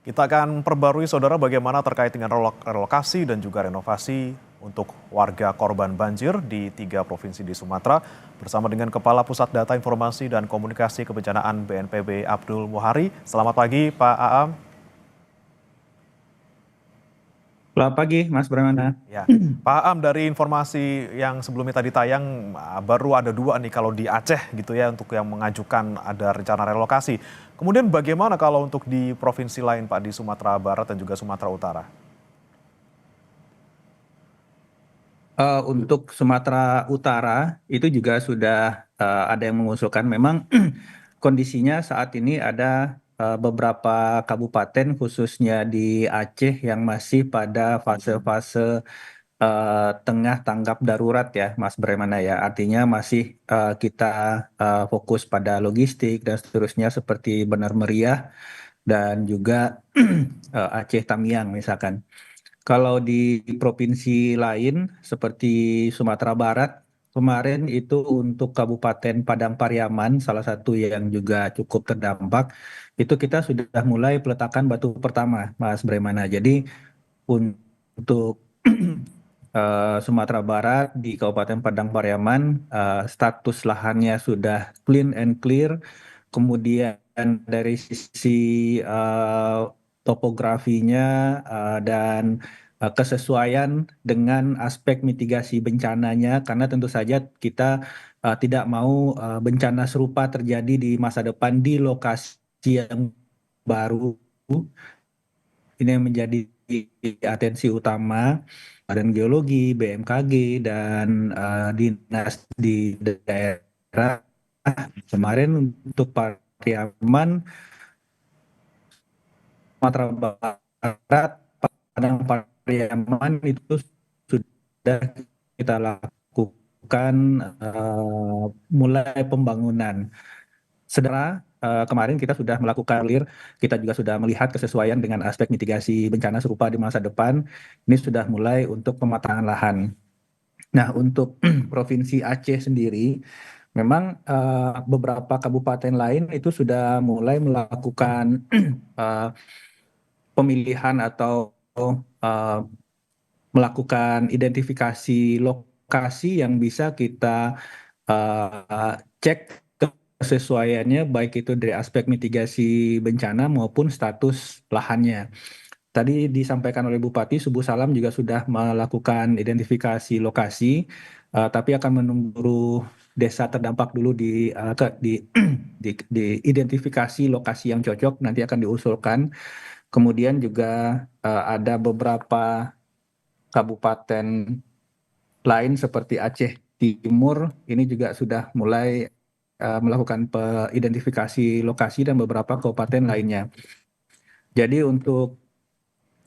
Kita akan perbarui saudara bagaimana terkait dengan relokasi dan juga renovasi untuk warga korban banjir di 3 provinsi di Sumatera bersama dengan Kepala Pusat Data Informasi dan Komunikasi Kebencanaan BNPB Abdul Muhari. Selamat pagi Pak Aam. Selamat pagi, Mas Brahmana. Ya, Pak Aam, dari informasi yang sebelumnya tadi tayang baru ada 2 nih kalau di Aceh gitu ya untuk yang mengajukan ada rencana relokasi. Kemudian bagaimana kalau untuk di provinsi lain Pak, di Sumatera Barat dan juga Sumatera Utara? Untuk Sumatera Utara itu juga sudah ada yang mengusulkan. Memang kondisinya saat ini ada beberapa kabupaten khususnya di Aceh yang masih pada fase-fase tengah tanggap darurat ya, Mas Bremana ya. Artinya masih kita fokus pada logistik dan seterusnya seperti Benar Meriah dan juga Aceh Tamiang misalkan. Kalau di provinsi lain seperti Sumatera Barat, kemarin itu untuk Kabupaten Padang Pariaman, salah satu yang juga cukup terdampak, itu kita sudah mulai peletakan batu pertama, Mas Bremana. Jadi untuk Sumatera Barat di Kabupaten Padang Pariaman, status lahannya sudah clean and clear. Kemudian dari sisi eh, topografinya dan kesesuaian dengan aspek mitigasi bencananya, karena tentu saja kita tidak mau bencana serupa terjadi di masa depan di lokasi yang baru. Ini yang menjadi atensi utama Badan Geologi, BMKG, dan dinas di daerah. Kemarin untuk Pariaman, Sumatera Barat, Padang Pariaman itu sudah kita lakukan mulai pembangunan. Saudara, kemarin kita sudah melakukan clear, kita juga sudah melihat kesesuaian dengan aspek mitigasi bencana serupa di masa depan. Ini sudah mulai untuk pematangan lahan. Nah, untuk Provinsi Aceh sendiri, memang beberapa kabupaten lain itu sudah mulai melakukan eh, pemilihan atau eh, melakukan identifikasi lokasi yang bisa kita cek kesesuaiannya baik itu dari aspek mitigasi bencana maupun status lahannya. Tadi disampaikan oleh Bupati Subuh Salam juga sudah melakukan identifikasi lokasi, tapi akan menunggu desa terdampak dulu di identifikasi lokasi yang cocok, nanti akan diusulkan. Kemudian juga ada beberapa kabupaten lain seperti Aceh Timur, ini juga sudah mulai melakukan identifikasi lokasi dan beberapa kabupaten lainnya. Jadi untuk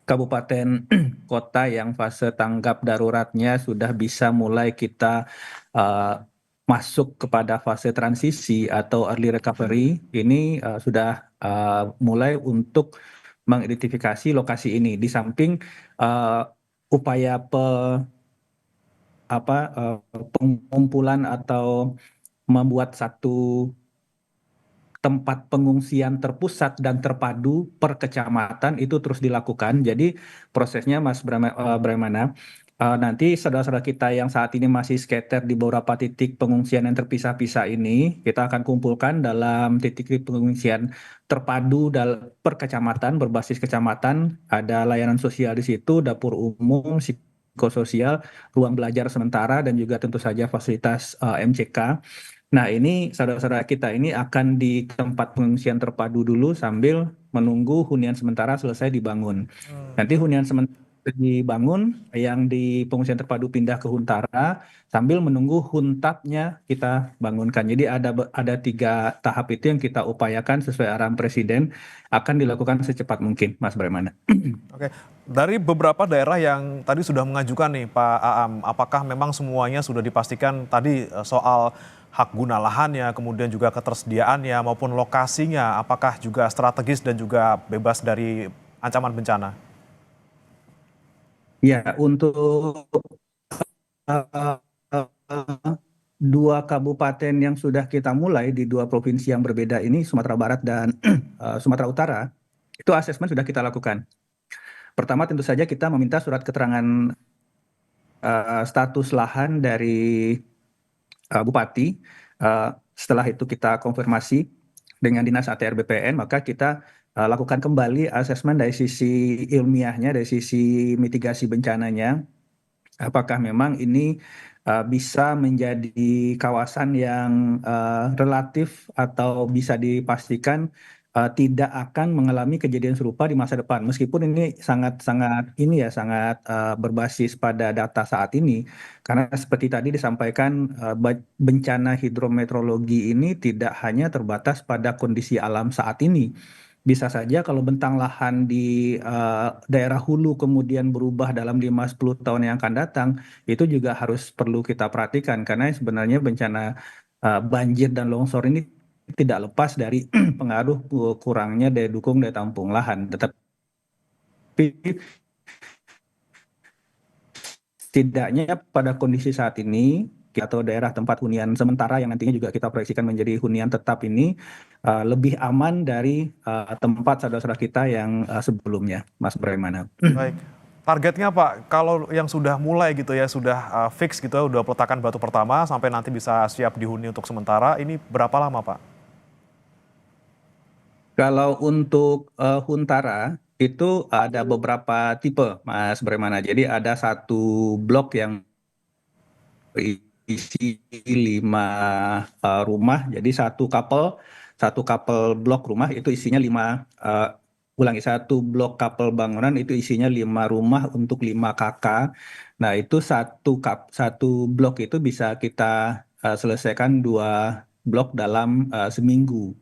kabupaten kota yang fase tanggap daruratnya sudah bisa mulai kita uh, masuk kepada fase transisi atau early recovery, ini sudah mulai untuk mengidentifikasi lokasi ini. Di samping uh, upaya pengumpulan atau membuat satu tempat pengungsian terpusat dan terpadu per kecamatan itu terus dilakukan. Jadi prosesnya Mas Brahmana, nanti saudara-saudara kita yang saat ini masih scatter di beberapa titik pengungsian yang terpisah-pisah ini, kita akan kumpulkan dalam titik-titik pengungsian terpadu per kecamatan, berbasis kecamatan, ada layanan sosial di situ, dapur umum, psikososial, ruang belajar sementara, dan juga tentu saja fasilitas MCK. Nah, ini saudara-saudara kita ini akan di tempat pengungsian terpadu dulu sambil menunggu hunian sementara selesai dibangun. Nanti hunian sementara dibangun, yang di pengungsian terpadu pindah ke Huntara, sambil menunggu huntapnya kita bangunkan. Jadi ada 3 tahap itu yang kita upayakan sesuai arahan Presiden akan dilakukan secepat mungkin, Mas Bremana. Oke, dari beberapa daerah yang tadi sudah mengajukan nih Pak Aam, apakah memang semuanya sudah dipastikan tadi soal hak guna lahannya, kemudian juga ketersediaannya maupun lokasinya, apakah juga strategis dan juga bebas dari ancaman bencana? Ya, untuk uh, uh, 2 kabupaten yang sudah kita mulai di 2 provinsi yang berbeda ini, Sumatera Barat dan Sumatera Utara. itu asesmen sudah kita lakukan. Pertama tentu saja kita meminta surat keterangan status lahan dari Bupati. Setelah itu kita konfirmasi dengan Dinas ATR BPN, maka kita lakukan kembali asesmen dari sisi ilmiahnya, dari sisi mitigasi bencananya. Apakah memang ini bisa menjadi kawasan yang relatif atau bisa dipastikan tidak akan mengalami kejadian serupa di masa depan. Meskipun ini sangat-sangat ini ya sangat berbasis pada data saat ini, karena seperti tadi disampaikan bencana hidrometeorologi ini tidak hanya terbatas pada kondisi alam saat ini. Bisa saja kalau bentang lahan di daerah hulu kemudian berubah dalam 5-10 tahun yang akan datang, itu juga harus perlu kita perhatikan karena sebenarnya bencana banjir dan longsor ini tidak lepas dari pengaruh kurangnya daya dukung daya tampung lahan. Tetapi setidaknya pada kondisi saat ini atau daerah tempat hunian sementara yang nantinya juga kita proyeksikan menjadi hunian tetap ini lebih aman dari tempat saudara-saudara kita yang sebelumnya, Mas Bremana. Baik. Targetnya Pak, kalau yang sudah mulai gitu ya, sudah fix gitu ya, udah peletakan batu pertama sampai nanti bisa siap dihuni untuk sementara, ini berapa lama Pak? Kalau untuk Huntara itu ada beberapa tipe, Mas Bremana. Jadi ada satu blok yang berisi 5 rumah. Jadi satu couple blok rumah itu isinya 5. Ulangi, satu blok couple bangunan itu isinya 5 rumah untuk 5 kakak. Nah itu satu blok itu bisa kita selesaikan 2 blok dalam seminggu.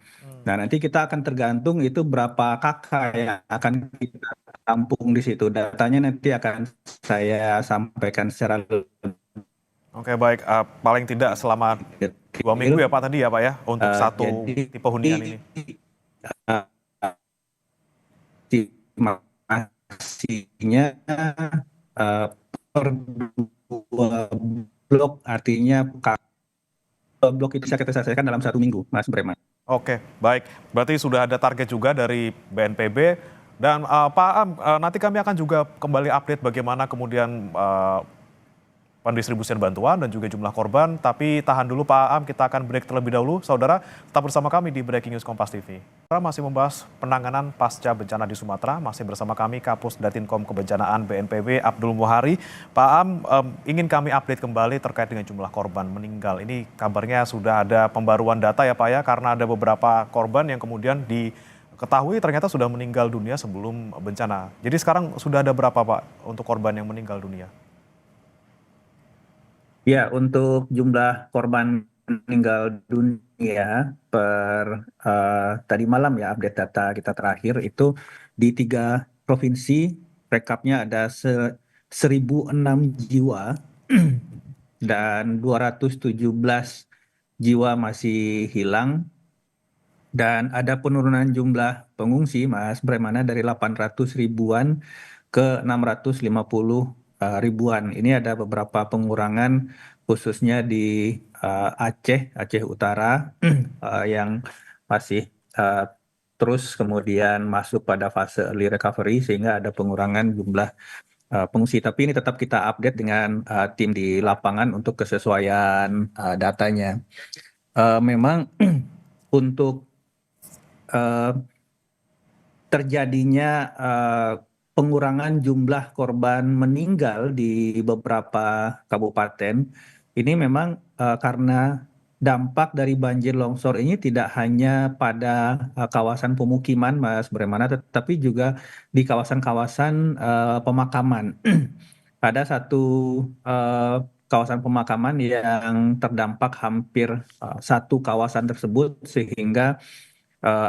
Nah, nanti kita akan tergantung itu berapa kakak yang akan kita tampung di situ. Datanya nanti akan saya sampaikan secara Oke baik, paling tidak selama 2 minggu detail. ya Pak tadi ya Pak ya, untuk satu Jadi tipe hunian ini. uh, estimasinya uh, per 2 blok, artinya blok itu bisa kita selesaikan dalam 1 minggu, Mas Breman. Oke, baik. Berarti sudah ada target juga dari BNPB. Dan Pak Am, nanti kami akan juga kembali update bagaimana kemudian pendistribusian bantuan dan juga jumlah korban. Tapi tahan dulu Pak Am, kita akan break terlebih dahulu. Saudara, tetap bersama kami di Breaking News Kompas TV. Kita masih membahas penanganan pasca bencana di Sumatera. Masih bersama kami Kapus Datinkom Kebencanaan BNPB Abdul Muhari. Pak Am, ingin kami update kembali terkait dengan jumlah korban meninggal. Ini kabarnya sudah ada pembaruan data ya Pak ya, karena ada beberapa korban yang kemudian diketahui ternyata sudah meninggal dunia sebelum bencana. Jadi sekarang sudah ada berapa Pak untuk korban yang meninggal dunia? Ya, untuk jumlah korban meninggal dunia per tadi malam ya update data kita terakhir itu di 3 provinsi rekapnya ada 1.006 jiwa dan 217 jiwa masih hilang dan ada penurunan jumlah pengungsi Mas Bremana dari 800 ribuan ke 650 ribuan. Ini ada beberapa pengurangan khususnya di Aceh Utara yang masih terus kemudian masuk pada fase early recovery sehingga ada pengurangan jumlah pengungsi. Tapi ini tetap kita update dengan tim di lapangan untuk kesesuaian datanya. Memang untuk terjadinya pengurangan jumlah korban meninggal di beberapa kabupaten ini memang karena dampak dari banjir longsor ini tidak hanya pada kawasan pemukiman Mas Bremana tetapi juga di kawasan-kawasan pemakaman. Ada satu kawasan pemakaman yang terdampak hampir satu kawasan tersebut sehingga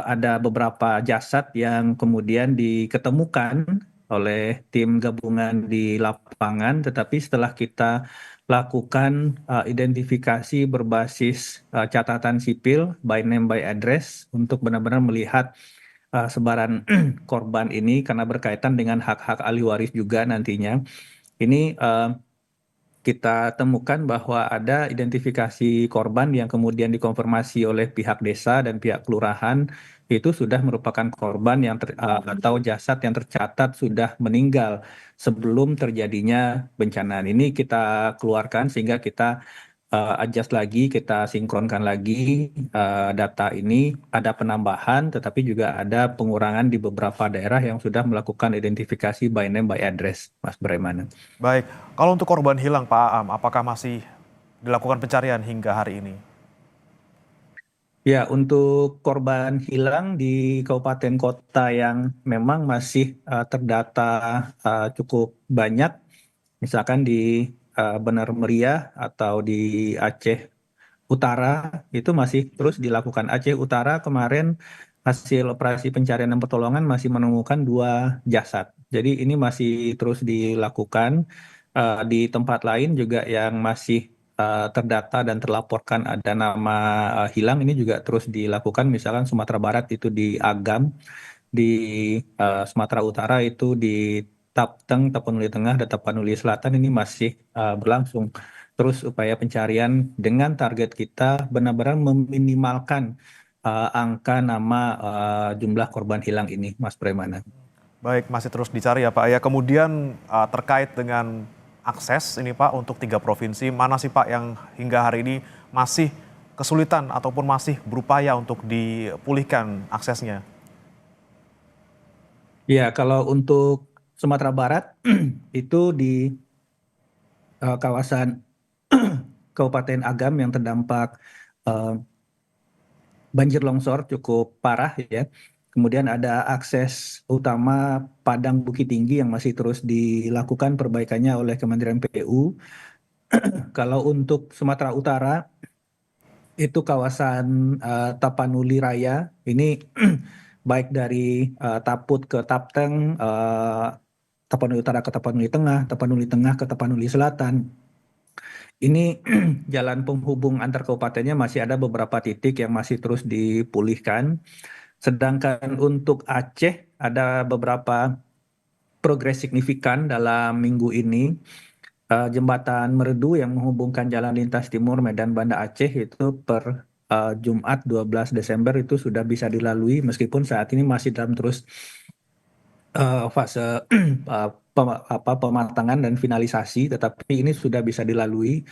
ada beberapa jasad yang kemudian diketemukan oleh tim gabungan di lapangan, tetapi setelah kita lakukan identifikasi berbasis catatan sipil by name by address untuk benar-benar melihat sebaran korban ini karena berkaitan dengan hak-hak ahli waris juga nantinya. Ini kita temukan bahwa ada identifikasi korban yang kemudian dikonfirmasi oleh pihak desa dan pihak kelurahan itu sudah merupakan korban atau jasad yang tercatat sudah meninggal sebelum terjadinya bencana. Ini kita keluarkan sehingga kita adjust lagi, kita sinkronkan lagi data ini, ada penambahan tetapi juga ada pengurangan di beberapa daerah yang sudah melakukan identifikasi by name by address, Mas Bremana. Baik, kalau untuk korban hilang Pak Aam, apakah masih dilakukan pencarian hingga hari ini? Ya, untuk korban hilang di kabupaten kota yang memang masih terdata cukup banyak, misalkan di Benar Meriah atau di Aceh Utara, itu masih terus dilakukan. Aceh Utara kemarin hasil operasi pencarian dan pertolongan masih menemukan 2 jasad. Jadi ini masih terus dilakukan. Di tempat lain juga yang masih terdata dan terlaporkan ada nama hilang, ini juga terus dilakukan. Misalkan Sumatera Barat itu di Agam, di Sumatera Utara itu di Tapteng, Tapanuli Tengah, dan Tapanuli Selatan ini masih berlangsung. Terus upaya pencarian dengan target kita benar-benar meminimalkan angka nama jumlah korban hilang ini, Mas Premana. Baik, masih terus dicari ya Pak ya. Kemudian terkait dengan akses ini Pak untuk 3 provinsi, mana sih Pak yang hingga hari ini masih kesulitan ataupun masih berupaya untuk dipulihkan aksesnya? Ya, kalau untuk Sumatera Barat itu di kawasan Kabupaten Agam yang terdampak eh, banjir longsor cukup parah ya. Kemudian ada akses utama Padang Bukit Tinggi yang masih terus dilakukan perbaikannya oleh Kementerian PU. Kalau untuk Sumatera Utara itu kawasan Tapanuli Raya ini baik dari Taput ke Tapteng, Tapanuli Utara ke Tapanuli Tengah, Tapanuli Tengah ke Tapanuli Selatan. Ini jalan penghubung antar kabupatennya masih ada beberapa titik yang masih terus dipulihkan. Sedangkan untuk Aceh ada beberapa progres signifikan dalam minggu ini. Jembatan Merdu yang menghubungkan Jalan Lintas Timur Medan Banda Aceh itu per Jumat 12 Desember itu sudah bisa dilalui meskipun saat ini masih dalam terus fase pematangan dan finalisasi, tetapi ini sudah bisa dilalui.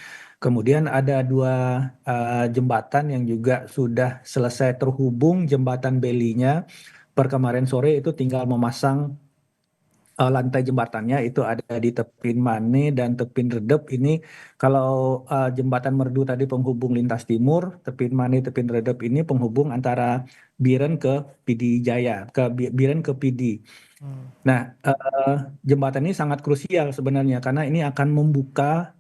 Kemudian ada 2 jembatan yang juga sudah selesai terhubung, jembatan Belinya per kemarin sore itu tinggal memasang lantai jembatannya itu ada di Tepin Mane dan Tepin Redep. Ini kalau jembatan Merdu tadi penghubung lintas timur, Tepin Mane, Tepin Redep ini penghubung antara Biren ke Pidi Jaya, Biren ke Pidi. Nah, jembatan ini sangat krusial sebenarnya karena ini akan membuka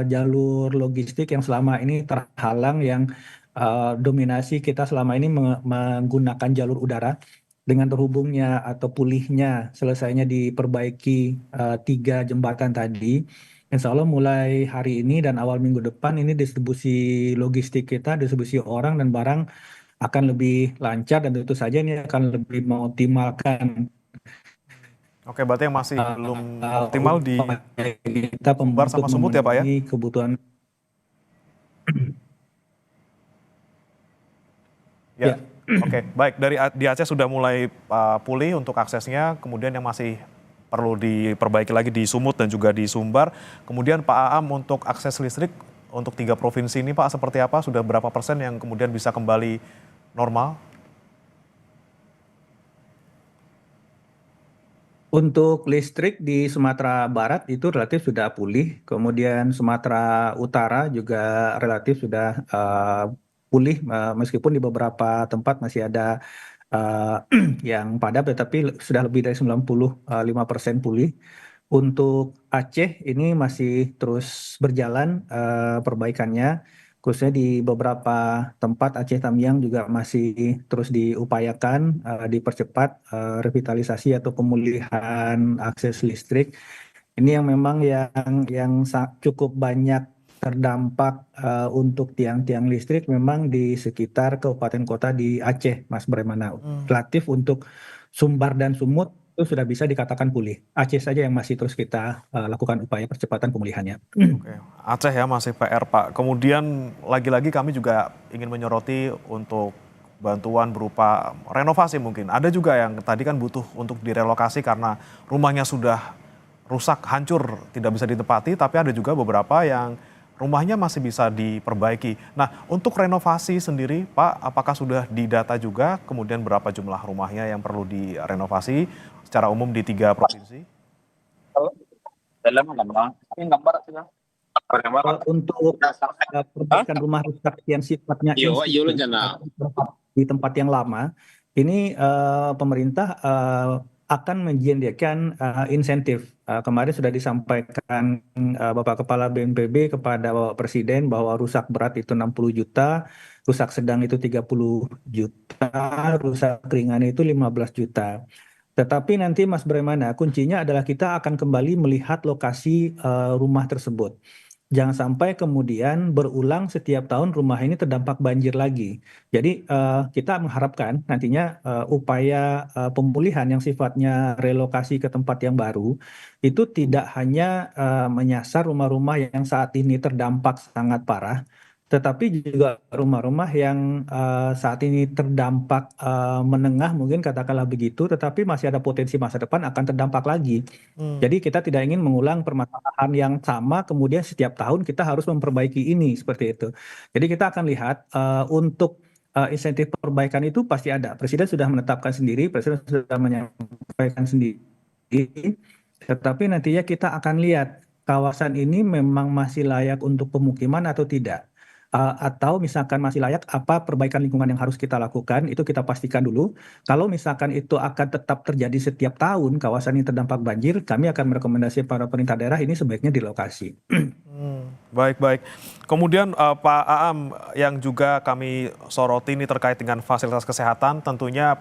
jalur logistik yang selama ini terhalang, yang dominasi kita selama ini menggunakan jalur udara. Dengan terhubungnya atau pulihnya, selesainya diperbaiki 3 jembatan tadi, insya Allah mulai hari ini dan awal minggu depan ini distribusi logistik kita, distribusi orang dan barang akan lebih lancar dan tentu saja ini akan lebih mengoptimalkan Oke, berarti yang masih belum optimal di upaya kita Sumbar untuk sama Sumut ya Pak ya? memenuhi kebutuhan. Ya, Ya, oke. Baik, di Aceh sudah mulai pulih untuk aksesnya, kemudian yang masih perlu diperbaiki lagi di Sumut dan juga di Sumbar. Kemudian Pak Aam untuk akses listrik untuk 3 provinsi ini Pak seperti apa? Sudah berapa persen yang kemudian bisa kembali normal? untuk listrik di Sumatera Barat itu relatif sudah pulih, kemudian Sumatera Utara juga relatif sudah pulih, meskipun di beberapa tempat masih ada yang padam, tetapi sudah lebih dari 95% pulih. Untuk Aceh ini masih terus berjalan perbaikannya, khususnya di beberapa tempat Aceh Tamiang juga masih terus diupayakan dipercepat revitalisasi atau pemulihan akses listrik. Ini yang memang cukup banyak terdampak untuk tiang-tiang listrik memang di sekitar kabupaten kota di Aceh, Mas Bremana. Relatif untuk Sumbar dan Sumut itu sudah bisa dikatakan pulih. Aceh saja yang masih terus kita lakukan upaya percepatan pemulihannya. Oke, Aceh ya masih PR Pak. Kemudian lagi-lagi kami juga ingin menyoroti untuk bantuan berupa renovasi mungkin. Ada juga yang tadi kan butuh untuk direlokasi karena rumahnya sudah rusak, hancur, tidak bisa ditempati, tapi ada juga beberapa yang rumahnya masih bisa diperbaiki. Nah, untuk renovasi sendiri, Pak, apakah sudah didata juga kemudian berapa jumlah rumahnya yang perlu direnovasi secara umum di 3 provinsi? Untuk perbaikan rumah rusak yang sifatnya institusi di tempat yang lama, ini pemerintah akan menyediakan insentif. Kemarin sudah disampaikan Bapak Kepala BNPB kepada Bapak Presiden bahwa rusak berat itu 60 juta, rusak sedang itu 30 juta, rusak ringan itu 15 juta. Tetapi nanti Mas Bremana, kuncinya adalah kita akan kembali melihat lokasi rumah tersebut. Jangan sampai kemudian berulang setiap tahun rumah ini terdampak banjir lagi. Jadi kita mengharapkan nantinya upaya pemulihan yang sifatnya relokasi ke tempat yang baru itu tidak hanya menyasar rumah-rumah yang saat ini terdampak sangat parah, tetapi juga rumah-rumah yang saat ini terdampak menengah mungkin katakanlah begitu, tetapi masih ada potensi masa depan akan terdampak lagi. Hmm. Jadi kita tidak ingin mengulang permasalahan yang sama, kemudian setiap tahun kita harus memperbaiki ini seperti itu. Jadi kita akan lihat untuk insentif perbaikan itu pasti ada. Presiden sudah menetapkan sendiri, Presiden sudah menyampaikan sendiri. Tetapi nantinya kita akan lihat kawasan ini memang masih layak untuk pemukiman atau tidak. Atau misalkan masih layak, apa perbaikan lingkungan yang harus kita lakukan, itu kita pastikan dulu. Kalau misalkan itu akan tetap terjadi setiap tahun, kawasan ini terdampak banjir, kami akan merekomendasi para pemerintah daerah ini sebaiknya dilokasi. Baik, baik. Kemudian Pak Aam yang juga kami soroti ini terkait dengan fasilitas kesehatan, tentunya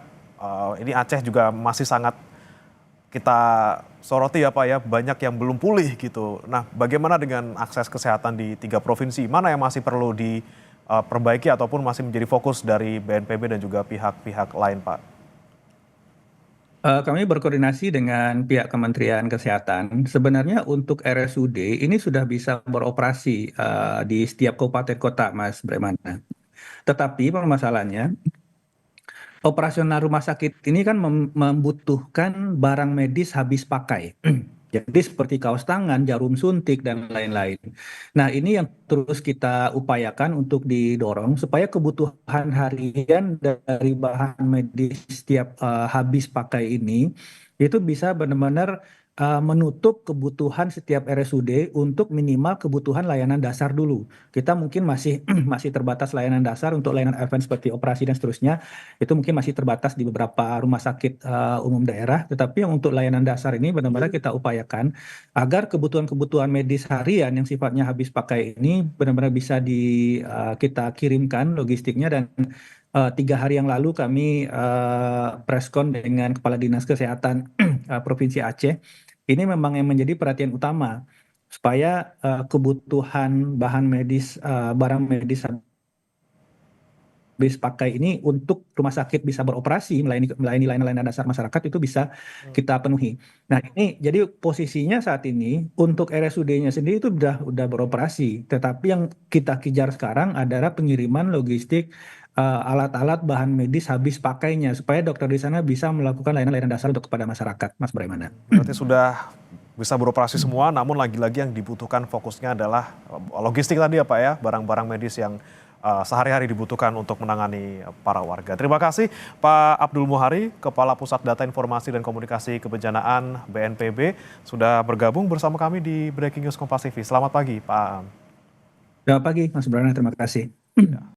ini Aceh juga masih sangat kita soroti ya Pak ya, banyak yang belum pulih gitu. Nah, bagaimana dengan akses kesehatan di 3 provinsi? Mana yang masih perlu diperbaiki ataupun masih menjadi fokus dari BNPB dan juga pihak-pihak lain Pak? Kami berkoordinasi dengan pihak Kementerian Kesehatan. Sebenarnya untuk RSUD ini sudah bisa beroperasi di setiap kabupaten kota, Mas Bremana. Tetapi permasalahannya, operasional rumah sakit ini kan membutuhkan barang medis habis pakai. Jadi seperti kaos tangan, jarum suntik, dan lain-lain. Nah, ini yang terus kita upayakan untuk didorong supaya kebutuhan harian dari bahan medis setiap habis pakai ini itu bisa benar-benar menutup kebutuhan setiap RSUD untuk minimal kebutuhan layanan dasar dulu. Kita mungkin masih masih terbatas layanan dasar untuk layanan advance seperti operasi dan seterusnya. Itu mungkin masih terbatas di beberapa rumah sakit umum daerah, tetapi yang untuk layanan dasar ini benar-benar kita upayakan agar kebutuhan-kebutuhan medis harian yang sifatnya habis pakai ini benar-benar bisa kita kirimkan logistiknya. Dan 3 hari yang lalu kami preskon dengan Kepala Dinas Kesehatan Provinsi Aceh. Ini memang yang menjadi perhatian utama supaya kebutuhan bahan medis, barang medis habis pakai ini untuk rumah sakit bisa beroperasi melayani layanan dasar masyarakat itu bisa kita penuhi. Nah, ini jadi posisinya saat ini untuk RSUD-nya sendiri itu udah beroperasi, tetapi yang kita kejar sekarang adalah pengiriman logistik alat-alat bahan medis habis pakainya supaya dokter di sana bisa melakukan layanan-layanan dasar untuk kepada masyarakat, Mas Bremana. Berarti sudah bisa beroperasi semua, namun lagi-lagi yang dibutuhkan fokusnya adalah logistik tadi ya Pak ya, barang-barang medis yang sehari-hari dibutuhkan untuk menangani para warga. Terima kasih Pak Abdul Muhari, Kepala Pusat Data Informasi dan Komunikasi Kebencanaan BNPB, sudah bergabung bersama kami di Breaking News Kompas TV. Selamat pagi Pak Aam. Selamat pagi, Mas Brana. Terima kasih.